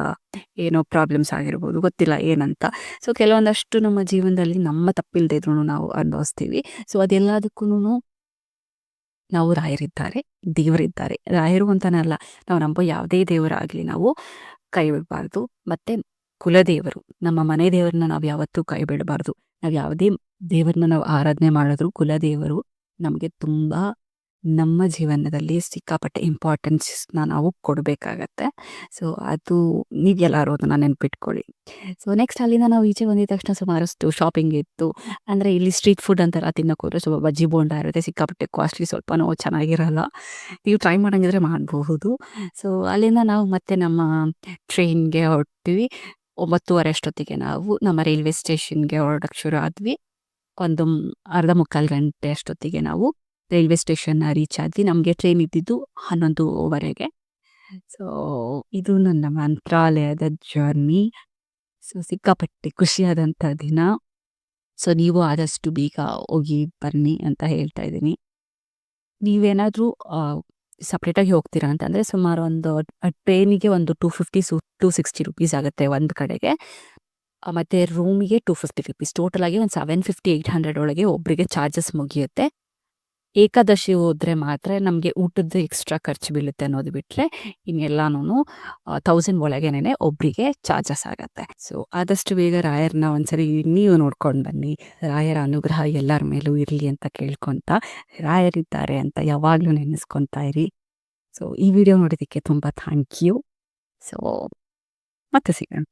ಏನೋ ಪ್ರಾಬ್ಲಮ್ಸ್ ಆಗಿರ್ಬೋದು, ಗೊತ್ತಿಲ್ಲ ಏನಂತ. ಸೊ ಕೆಲವೊಂದಷ್ಟು ನಮ್ಮ ಜೀವನದಲ್ಲಿ ನಮ್ಮ ತಪ್ಪಿಲ್ಲದೆ ಇದ್ರೂ ನಾವು ಅನುಭವಿಸ್ತೀವಿ. ಸೊ ಅದೆಲ್ಲದಕ್ಕೂ ನಾವು ರಾಯರಿದ್ದಾರೆ, ದೇವರಿದ್ದಾರೆ. ರಾಯರು ಅಂತಾನೆ ಅಲ್ಲ, ನಾವು ನಂಬೋ ಯಾವುದೇ ದೇವರಾಗಲಿ ನಾವು ಕೈ ಬಿಡಬಾರ್ದು. ಮತ್ತು ಕುಲದೇವರು, ನಮ್ಮ ಮನೆ ದೇವರನ್ನ ನಾವು ಯಾವತ್ತೂ ಕೈ ಬಿಡಬಾರ್ದು. ನಾವು ಯಾವುದೇ ದೇವರನ್ನ ನಾವು ಆರಾಧನೆ ಮಾಡಿದ್ರು ಕುಲದೇವರು ನಮಗೆ ತುಂಬ ನಮ್ಮ ಜೀವನದಲ್ಲಿ ಸಿಕ್ಕಾಪಟ್ಟೆ ಇಂಪಾರ್ಟೆನ್ಸ್ನ ನಾವು ಕೊಡಬೇಕಾಗತ್ತೆ. ಸೊ ಅದು ನೀವೆಲ್ಲರೂ ಅದನ್ನು ನೆನ್ಪಿಟ್ಕೊಳ್ಳಿ. ಸೊ ನೆಕ್ಸ್ಟ್ ಅಲ್ಲಿಂದ ನಾವು ಈಚೆ ಬಂದಿದ ತಕ್ಷಣ ಸುಮಾರಷ್ಟು ಶಾಪಿಂಗ್ ಇತ್ತು. ಅಂದರೆ ಇಲ್ಲಿ ಸ್ಟ್ರೀಟ್ ಫುಡ್ ಅಂತೆಲ್ಲ ತಿನ್ನೋಕೆ ಹೋದರೆ ಸ್ವಲ್ಪ ಬಜ್ಜಿ ಬೋಂಡ ಇರುತ್ತೆ, ಸಿಕ್ಕಾಪಟ್ಟೆ ಕಾಸ್ಟ್ಲಿ, ಸ್ವಲ್ಪನೂ ಚೆನ್ನಾಗಿರಲ್ಲ. ನೀವು ಟ್ರೈ ಮಾಡೋಂಗಿದ್ರೆ ಮಾಡಬಹುದು. ಸೊ ಅಲ್ಲಿಂದ ನಾವು ಮತ್ತೆ ನಮ್ಮ ಟ್ರೈನ್ಗೆ ಹೊರಟ್ವಿ. 9:30 ಅಷ್ಟೊತ್ತಿಗೆ ನಾವು ನಮ್ಮ ರೈಲ್ವೆ ಸ್ಟೇಷನ್ಗೆ ಹೊರಡೋಕ್ಕೆ ಶುರು ಆದ್ವಿ. ಒಂದು ಅರ್ಧ ಮುಕ್ಕಾಲು ಗಂಟೆ ಅಷ್ಟೊತ್ತಿಗೆ ನಾವು ರೈಲ್ವೆ ಸ್ಟೇಷನ್ನ ರೀಚ್ ಆದ್ವಿ. ನಮಗೆ ಟ್ರೈನ್ ಇದ್ದಿದ್ದು 11:00ವರೆಗೆ. ಸೊ ಇದು ನನ್ನ ಮಂತ್ರಾಲಯದ ಜರ್ನಿ. ಸೊ ಸಿಕ್ಕಾಪಟ್ಟೆ ಖುಷಿಯಾದಂಥ ದಿನ. ಸೊ ನೀವು ಆದಷ್ಟು ಬೇಗ ಹೋಗಿ ಬನ್ನಿ ಅಂತ ಹೇಳ್ತಾ ಇದ್ದೀನಿ. ನೀವೇನಾದರೂ ಸಪ್ರೇಟಾಗಿ ಹೋಗ್ತೀರಾ ಅಂತಂದರೆ ಸುಮಾರು ಒಂದು ಟ್ರೈನಿಗೆ ಒಂದು 250 260 ರುಪೀಸ್ ಆಗುತ್ತೆ ಒಂದು ಕಡೆಗೆ. ಮತ್ತು ರೂಮಿಗೆ 250 ರುಪೀಸ್. ಟೋಟಲಾಗಿ ಒಂದು 750 800 ಒಳಗೆ ಒಬ್ಬರಿಗೆ ಚಾರ್ಜಸ್ ಮುಗಿಯುತ್ತೆ. ಏಕಾದಶಿ ಹೋದರೆ ಮಾತ್ರ ನಮಗೆ ಊಟದ ಎಕ್ಸ್ಟ್ರಾ ಖರ್ಚು ಬೀಳುತ್ತೆ ಅನ್ನೋದು ಬಿಟ್ಟರೆ ಇನ್ನೆಲ್ಲನೂ 1000 ಒಳಗೇನೆ ಒಬ್ಬರಿಗೆ ಚಾರ್ಜಸ್ ಆಗುತ್ತೆ. ಸೊ ಆದಷ್ಟು ಬೇಗ ರಾಯರನ್ನ ಒಂದ್ಸರಿ ನೀವು ನೋಡ್ಕೊಂಡು ಬನ್ನಿ. ರಾಯರ ಅನುಗ್ರಹ ಎಲ್ಲರ ಮೇಲೂ ಇರಲಿ ಅಂತ ಕೇಳ್ಕೊತಾ, ರಾಯರಿದ್ದಾರೆ ಅಂತ ಯಾವಾಗಲೂ ನೆನೆಸ್ಕೊತಾ ಇರಿ. ಸೊ ಈ ವಿಡಿಯೋ ನೋಡೋದಕ್ಕೆ ತುಂಬ ಥ್ಯಾಂಕ್ ಯು. ಸೊ ಮತ್ತೆ ಸಿಗೋಣ.